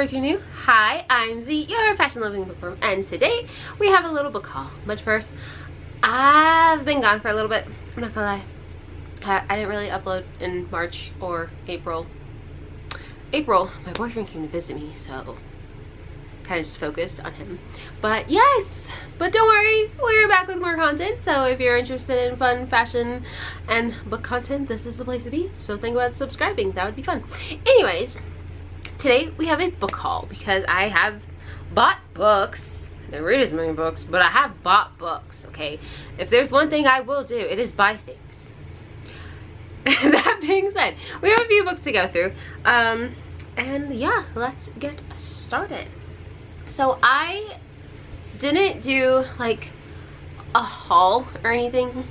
or if you're new, hi, I'm Z, your fashion loving bookworm, and today we have a little book haul. But first, I've been gone for a little bit. I'm not gonna lie. I didn't really upload in March or April. My boyfriend came to visit me, so kind of just focused on him. But yes, but don't worry, we're back with more content. So if you're interested in fun fashion and book content, this is the place to be. So think about subscribing, that would be fun. Anyways, today we have a book haul because I have bought books. I didn't read as many books, but I have bought books, okay? If there's one thing I will do, it is buy things. That being said, we have a few books to go through. And yeah, let's get started. So I didn't do like a haul or anything.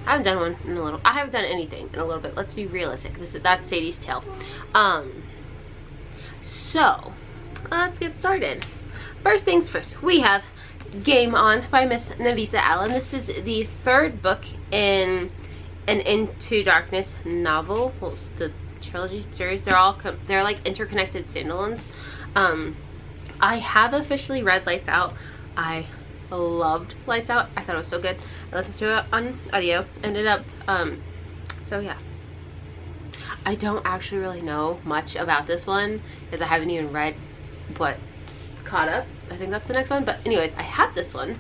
I haven't done one in a little. I haven't done anything in a little bit. Let's be realistic. That's Sadie's Tale. So let's get started. First things first, we have Game On by Miss Nafisa Allen. This is the third book in an Into Darkness novel. Well, it's the trilogy series. They're like interconnected standalones. I have officially read Lights Out. I loved Lights Out. I thought it was so good. I listened to it on audio. Ended up, so yeah. I don't actually really know much about this one because I haven't even read what Caught Up. I think that's the next one. But anyways, I have this one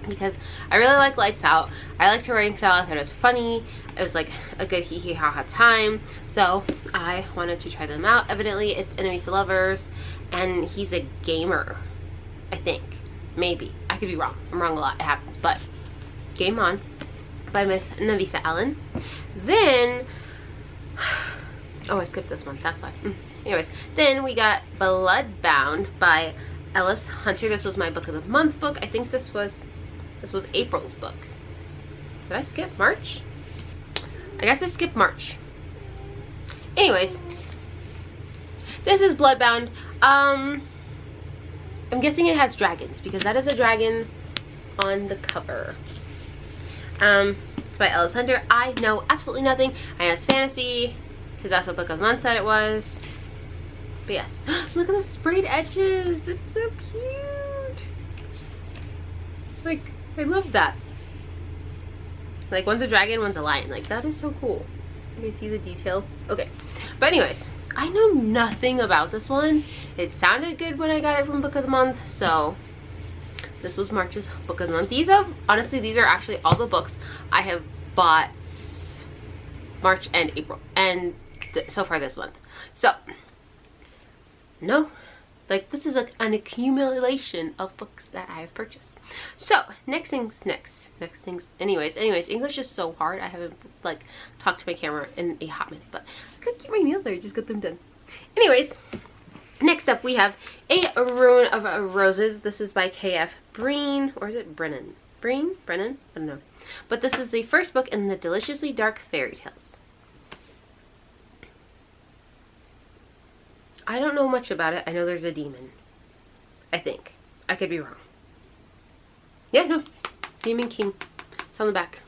because I really like Lights Out. I liked her writing style. I thought it was funny. It was like a good hee hee ha ha time. So I wanted to try them out. Evidently, it's enemies to lovers, and he's a gamer. I think, maybe. I could be wrong. I'm wrong a lot. It happens. But Game On by Miss Nafisa Allen. Then, oh, I skipped this one. That's why. Anyways, then we got Bloodbound by Ellis Hunter. This was my book of the month book. I think this was April's book. Did I skip March? I guess I skipped March. Anyways, this is Bloodbound. I'm guessing it has dragons because that is a dragon on the cover. It's by Ellis Hunter. I know absolutely nothing. I know it's fantasy because that's what book of the month said it was. But yes, look at the sprayed edges. It's so cute. Like, I love that. Like, one's a dragon, one's a lion. Like, that is so cool. You see the detail? Okay. But anyways, I know nothing about this one. It sounded good when I got it from Book of the Month, so this was March's Book of the Month. Honestly, these are actually all the books I have bought March and April, and so far this month. So, no, like, this is like an accumulation of books that I have purchased. So, next things, anyways, English is so hard. I haven't, like, talked to my camera in a hot minute, but I could keep my nails there. I just got them done. Anyways, next up we have A Ruin of Roses. This is by K.F. Breene, or is it Brennan? Brennan? I don't know. But this is the first book in the Deliciously Dark Fairy Tales. I don't know much about it. I know there's a demon. I think. I could be wrong. Yeah, no. Demon King. It's on the back.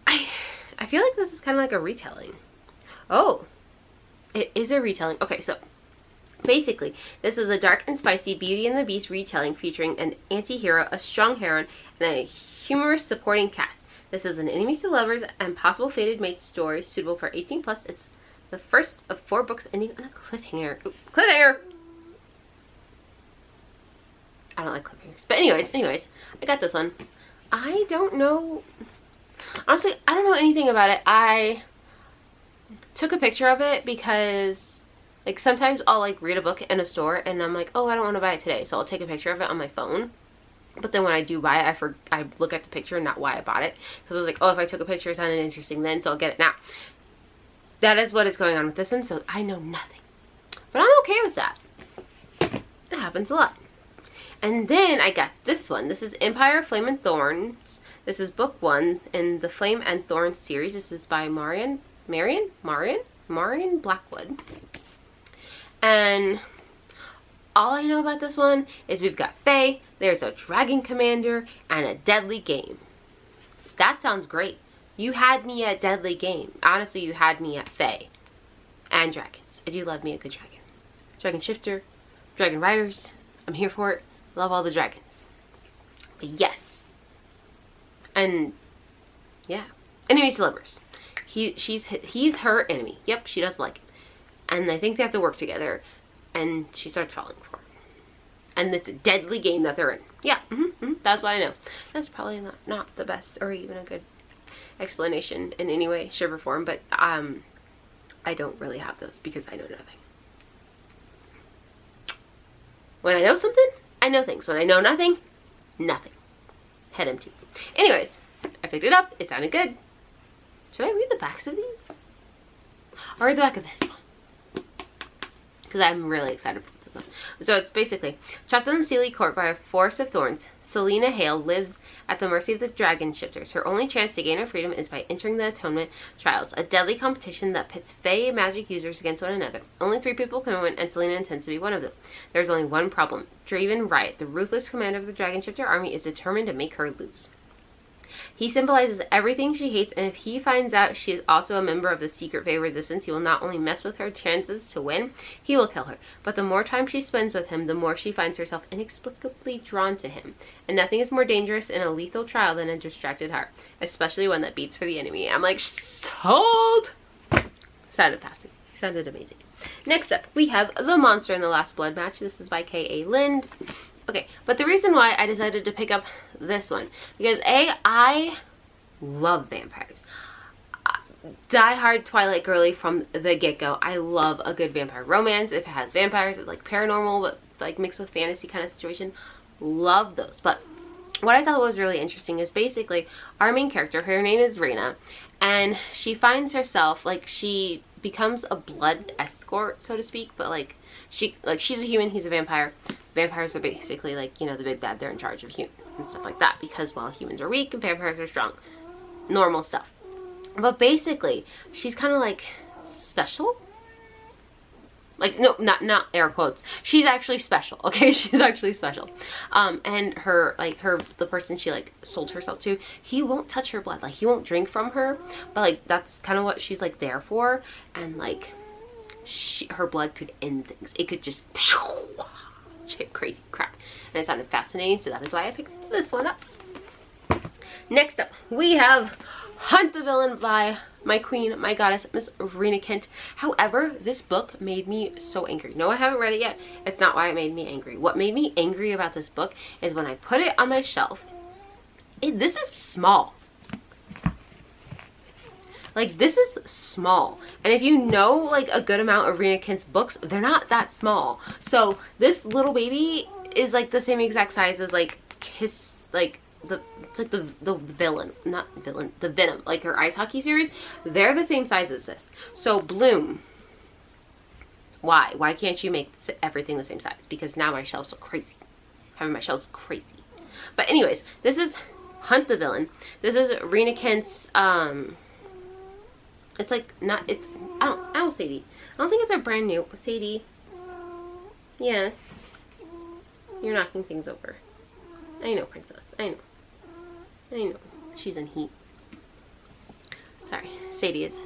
I feel like this is kind of like a retelling. Oh. It is a retelling. Okay, so basically, this is a dark and spicy Beauty and the Beast retelling featuring an anti-hero, a strong heroine, and a humorous supporting cast. This is an enemies to lovers and possible fated mates story suitable for 18+. It's the first of 4 books ending on a cliffhanger. Ooh, cliffhanger! I don't like cliffhangers. But anyways, I got this one. I don't know. Honestly, I don't know anything about it. I took a picture of it because, like, sometimes I'll, like, read a book in a store and I'm like, oh, I don't want to buy it today. So I'll take a picture of it on my phone. But then when I do buy it, I look at the picture and not why I bought it. Because I was like, oh, if I took a picture, it sounded interesting then, so I'll get it now. That is what is going on with this one, so I know nothing. But I'm okay with that. It happens a lot. And then I got this one. This is Empire, Flame and Thorns. This is book 1 in the Flame and Thorns series. This is by Marion Blackwood. And all I know about this one is we've got Fae, there's a dragon commander, and a deadly game. That sounds great. You had me at deadly game. Honestly, you had me at Fae and dragons. I do love me a good dragon. Dragon Shifter, Dragon Riders. I'm here for it. Love all the dragons. But yes. And yeah. Enemies to lovers. He's her enemy. Yep, she does like him. And I think they have to work together. And she starts falling for him. And it's a deadly game that they're in. Yeah, that's what I know. That's probably not the best or even a good explanation in any way, shape, or form. But I don't really have those because I know nothing. When I know something, I know things. When I know nothing, nothing. Head empty. Anyways, I picked it up. It sounded good. Should I read the backs of these? I'll read the back of this one. Because I'm really excited for this one. So it's basically, trapped on the Seelie court by a forest of thorns, Selena Hale lives at the mercy of the Dragon Shifters. Her only chance to gain her freedom is by entering the Atonement Trials, a deadly competition that pits Fae magic users against one another. Only 3 people can win, and Selena intends to be one of them. There's only one problem. Draven Riot, the ruthless commander of the Dragon Shifter army, is determined to make her lose. He symbolizes everything she hates, and if he finds out she is also a member of the secret Fae resistance, he will not only mess with her chances to win, he will kill her. But the more time she spends with him, the more she finds herself inexplicably drawn to him. And nothing is more dangerous in a lethal trial than a distracted heart, especially one that beats for the enemy. I'm like, sold! Sounded fascinating. Sounded amazing. Next up, we have The Monster in the Last Blood Match. This is by K.A. Lind. Okay, but the reason why I decided to pick up this one, because I love vampires. Die-hard Twilight girly from the get-go. I love a good vampire romance. If it has vampires, it's like paranormal, but like mixed with fantasy kind of situation. Love those. But what I thought was really interesting is basically our main character, her name is Reyna, and she finds herself, like, she becomes a blood escort, so to speak, but she's a human, he's a vampire. Vampires are basically like, you know, the big bad, they're in charge of humans and stuff like that, because, well, humans are weak and vampires are strong. Normal stuff. But basically, she's kind of like special. Like, no, not air quotes. She's actually special, okay? She's actually special. And the person she, like, sold herself to, he won't touch her blood. Like, he won't drink from her. But, like, that's kind of what she's, like, there for. And, like, her blood could end things. It could just crazy crap. And it sounded fascinating, so that is why I picked this one up. Next up, we have Hunt the Villain by my queen, my goddess, Miss Rena Kent. However, this book made me so angry. No, I haven't read it yet. It's not why it made me angry. What made me angry about this book is when I put it on my shelf, this is small. Like, this is small. And if you know, like, a good amount of Rena Kent's books, they're not that small. So, this little baby is, like, the same exact size as, like, Kiss, like, it's like the villain, not villain, the Venom, like her ice hockey series. They're the same size as this. So, Bloom, why can't you make everything the same size? Because now my shelves are crazy. Having my shelves crazy. But anyways, this is Hunt the Villain. This is Rena Kent's, it's like, not, it's, ow, Sadie. I don't think it's a brand new. Sadie. Yes. You're knocking things over. I know, princess. I know. She's in heat. Sorry. Sadie is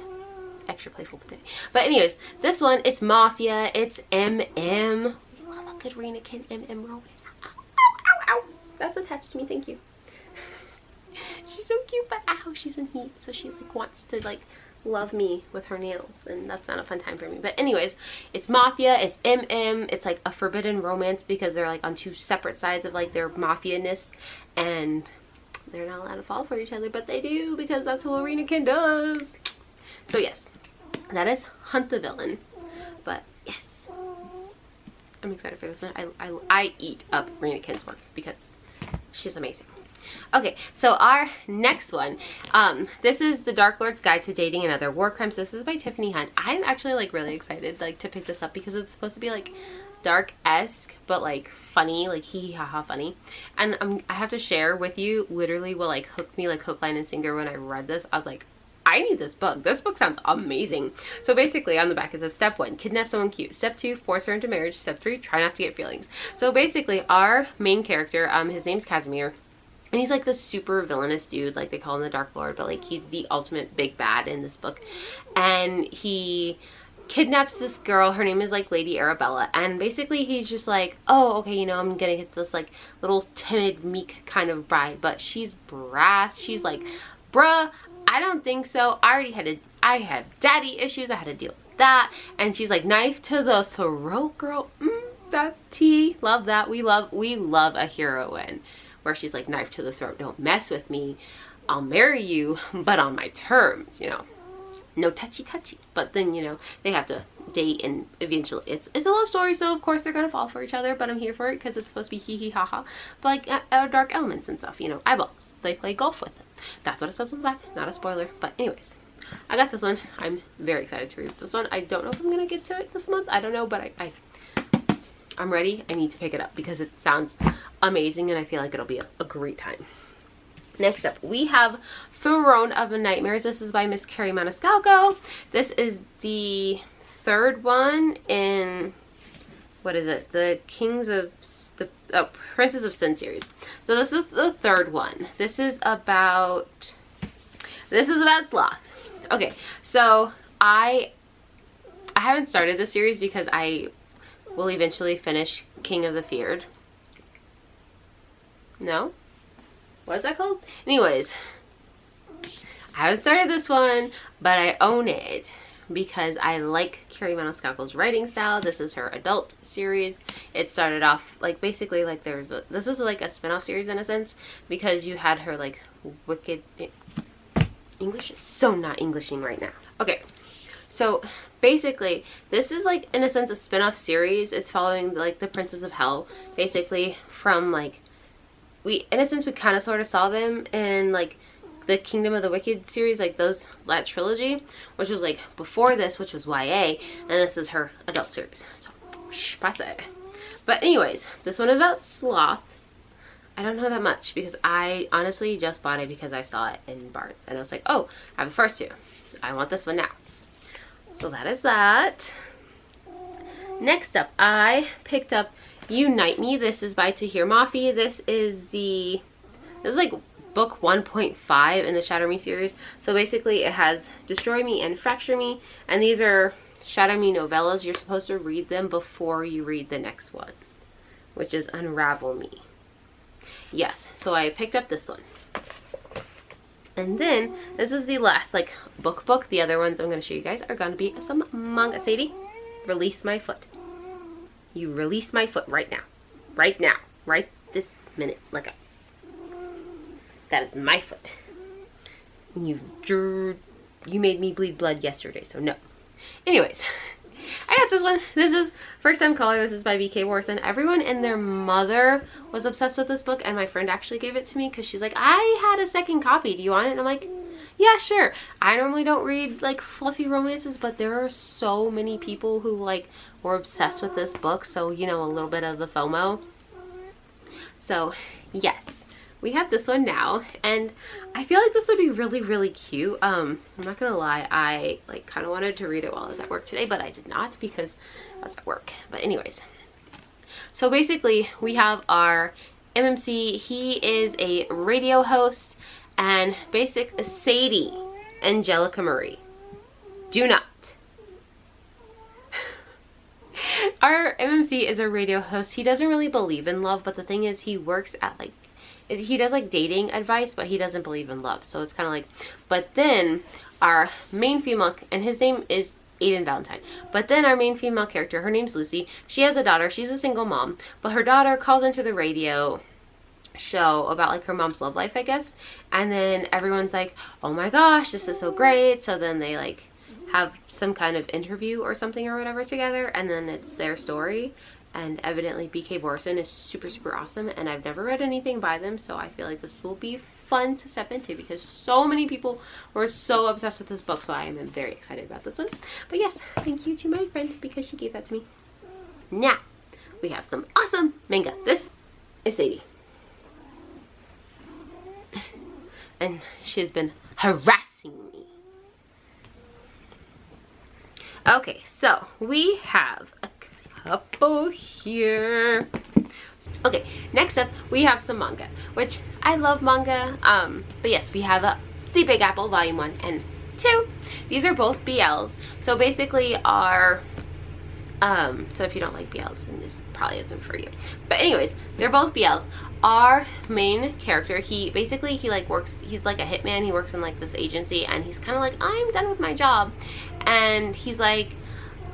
extra playful today. But anyways, this one, it's Mafia. It's MM. We love a good Rena Kent MM romance. Ow, ow, ow. That's attached to me. Thank you. She's so cute, but ow, she's in heat. So she, like, wants to, like, love me with her nails, and that's not a fun time for me. But anyways, it's Mafia, it's MM, it's like a forbidden romance because they're like on 2 separate sides of like their mafia-ness, and they're not allowed to fall for each other, but they do because that's what Rena Kent does. So yes, that is Hunt the Villain. But yes, I'm excited for this one. I eat up Rena Kent's work because she's amazing. Okay, so our next one, this is The Dark Lord's Guide to Dating and Other War Crimes. This is by Tiffany Hunt. I'm actually like really excited like to pick this up because it's supposed to be like dark-esque but like funny, like hee hee ha ha funny. And I have to share with you literally what like hooked me like hook, line, and sinker when I read this. I was like, I need this book. This book sounds amazing. So basically on the back it says step 1, kidnap someone cute. Step 2, force her into marriage. Step 3, try not to get feelings. So basically our main character, his name's Casimir. And he's like the super villainous dude, like they call him the Dark Lord, but like he's the ultimate big bad in this book. And he kidnaps this girl. Her name is like Lady Arabella, and basically he's just like, oh, okay, you know, I'm gonna get this like little timid, meek kind of bride, but she's brass. She's like, bruh, I don't think so. I had daddy issues. I had to deal with that. And she's like, knife to the throat, girl. That tea. Love that. We love a heroine where she's like, knife to the throat. Don't mess with me. I'll marry you, but on my terms, you know. No touchy. But then, you know, they have to date, and eventually it's a love story, so of course they're gonna fall for each other, but I'm here for it because it's supposed to be hee hee ha ha. But like dark elements and stuff, you know, eyeballs. They play golf with them. That's what it says on the back. Not a spoiler, but anyways, I got this one. I'm very excited to read this one. I don't know if I'm gonna get to it this month. I don't know, but I'm ready. I need to pick it up because it sounds amazing, and I feel like it'll be a great time. Next up, we have Throne of Nightmares. This is by Miss Kerri Maniscalco. This is the third one in, what is it? The Princes of Sin series. So this is the third one. This is about Sloth. Okay, so I haven't started this series because I will eventually finish King of the Feared. No? What is that called? Anyways, I haven't started this one, but I own it because I like Kerri Maniscalco's writing style. This is her adult series. It started off like basically like this is like a spin-off series in a sense, because you had her like Wicked. English is so not Englishing right now. Okay, so basically this is like in a sense a spin-off series. It's following like the Princes of Hell, basically from like, in a sense we kind of sort of saw them in like the Kingdom of the Wicked series, like that trilogy, which was like before this, which was YA, and this is her adult series. So, space. But anyways, this one is about Sloth. I don't know that much because I honestly just bought it because I saw it in Barnes, and I was like, oh, I have the first two. I want this one now. So that is that. Next up, I picked up Unite Me. This is by Tahir Mafi. This is like book 1.5 in the Shatter Me series. So basically it has Destroy Me and Fracture Me, and these are Shatter Me novellas. You're supposed to read them before you read the next one, which is Unravel Me. Yes, so I picked up this one. And then this is the last like book. The other ones I'm going to show you guys are going to be some manga. Sadie, release my foot. You release my foot right now. Right now. Right this minute. Let go. That is my foot. You made me bleed blood yesterday, so no. Anyways, I got this one. This is First Time Caller. This is by B.K. Warson. Everyone and their mother was obsessed with this book, and my friend actually gave it to me because she's like, I had a second copy. Do you want it? And I'm like, yeah, sure. I normally don't read like fluffy romances, but there are so many people who like were obsessed with this book, so you know, a little bit of the FOMO. So yes, we have this one now, and I feel like this would be really, really cute. I'm not gonna lie, I like kind of wanted to read it while I was at work today, but I did not because I was at work. But anyways, so basically we have our MMC. He is a radio host, and Sadie Angelica Marie. Do not. Our MMC is a radio host. He doesn't really believe in love, but the thing is, he works at like, he does like dating advice, but he doesn't believe in love. So it's kind of like, but then our main female, and his name is Aiden Valentine. But then our main female character, her name's Lucy. She has a daughter. She's a single mom, but her daughter calls into the radio show about like her mom's love life, I guess. And then everyone's like, oh my gosh, this is so great. So then they like have some kind of interview or something or whatever together, and then it's their story. And evidently B.K. Warson is super, super awesome, and I've never read anything by them, so I feel like this will be fun to step into because so many people were so obsessed with this book, so I am very excited about this one. But yes, thank you to my friend because she gave that to me. Now, we have some awesome manga. This is Sadie. And she has been harassing me. Okay, so we have a couple here. Okay, next up we have some manga, which I love manga. But yes, we have The Big Apple Volume 1 and 2. These are both BLs. So basically so if you don't like BLs, then this probably isn't for you. But anyways, they're both BLs. Our main character, he like works, he's like a hitman. He works in like this agency, and he's kind of like, I'm done with my job. And he's like,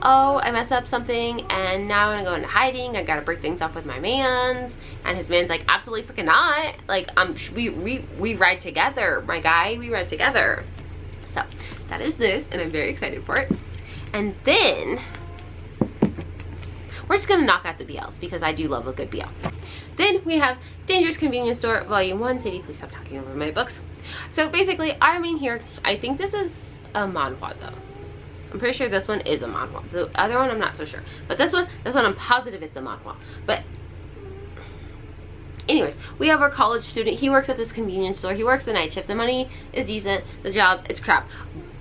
oh, I messed up something and now I'm gonna go into hiding. I gotta break things off with my mans. And his man's like, absolutely freaking not. Like, we ride together, my guy, we ride together. So that is this, and I'm very excited for it. And then we're just gonna knock out the BLs because I do love a good BL. Then we have Dangerous Convenience Store Volume 1. Sadie, please stop talking over my books. So basically, our main here, I think this is a manhwa though. I'm pretty sure this one is a manhwa. The other one, I'm not so sure. But this one I'm positive it's a manhwa. But anyways, we have our college student. He works at this convenience store. He works the night shift. The money is decent. The job, it's crap.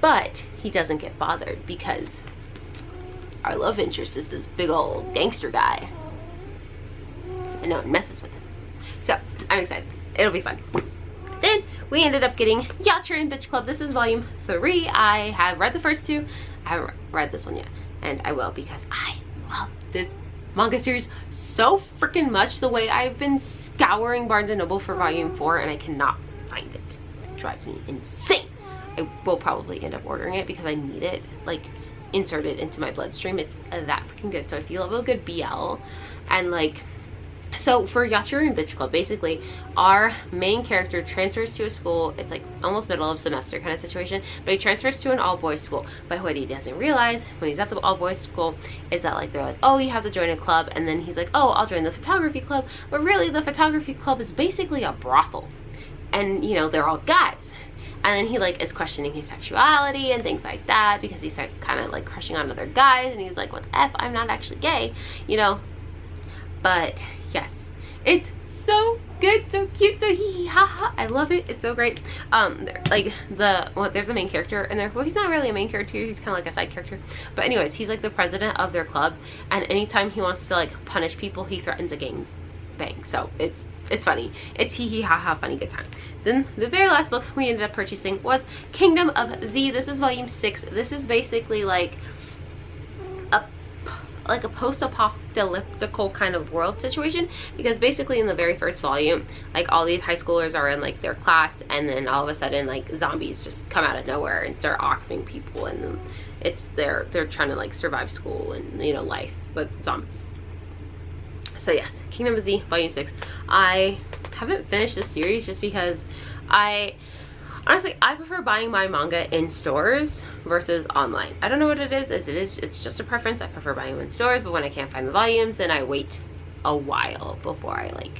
But he doesn't get bothered because our love interest is this big old gangster guy. And no one messes with him. So, I'm excited. It'll be fun. Then, we ended up getting Yatchurin Bitch Club. This is volume 3. I have read the first 2. I haven't read this one yet. And I will because I love this manga series so freaking much. The way I've been scouring Barnes & Noble for volume 4 and I cannot find it. It drives me insane. I will probably end up ordering it because I need it, like, inserted into my bloodstream. It's that freaking good. So if you love a good BL, and like, so for Yatchurin Bitch Club, basically our main character transfers to a school. It's like almost middle of semester kind of situation, but he transfers to an all-boys school. But what he doesn't realize when he's at the all-boys school is that, like, they're like, oh, you have to join a club, and then he's like, oh, I'll join the photography club. But really, the photography club is basically a brothel, and you know, they're all guys. And then he like is questioning his sexuality and things like that because he starts kind of like crushing on other guys, and he's like, what the F, I'm not actually gay, you know. But yes, it's so good, so cute, so hee hee ha ha. I love it. It's so great. Like there's a main character in there. Well, he's not really a main character. He's kind of like a side character. But anyways, he's like the president of their club, and anytime he wants to like punish people, he threatens a gang bang. So it's funny. It's hee hee ha ha funny good time. Then the very last book we ended up purchasing was Kingdom of Z. This is volume 6. This is basically like a post-apocalyptical kind of world situation, because basically in the very first volume, like, all these high schoolers are in like their class, and then all of a sudden like zombies just come out of nowhere and start offing people, and then it's they're trying to like survive school and, you know, life with zombies. So yes, Kingdom of Z volume 6. I haven't finished this series just because honestly, I prefer buying my manga in stores versus online. I don't know what it is. It's just a preference. I prefer buying them in stores, but when I can't find the volumes, then I wait a while before I, like,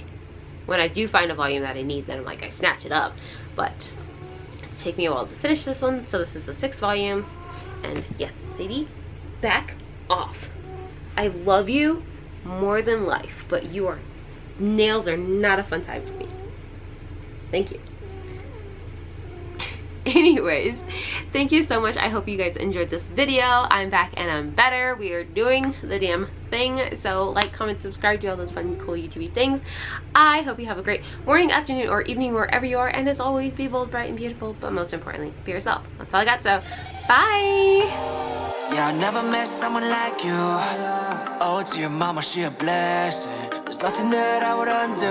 when I do find a volume that I need, then I'm like, I snatch it up. But it's taken me a while to finish this one, so this is the 6th volume. And yes, Sadie, back off. I love you more than life, but your nails are not a fun time for me. Thank you. Anyways, thank you so much. I hope you guys enjoyed this video. I'm back and I'm better. We are doing the damn thing. So like, comment, subscribe, do all those fun, cool YouTube things. I hope you have a great morning, afternoon, or evening wherever you are. And as always, be bold, bright, and beautiful. But most importantly, be yourself. That's all I got. So, bye! Yeah, I never met someone like you. Oh, to your mama, she a blessing. There's nothing that I would undo.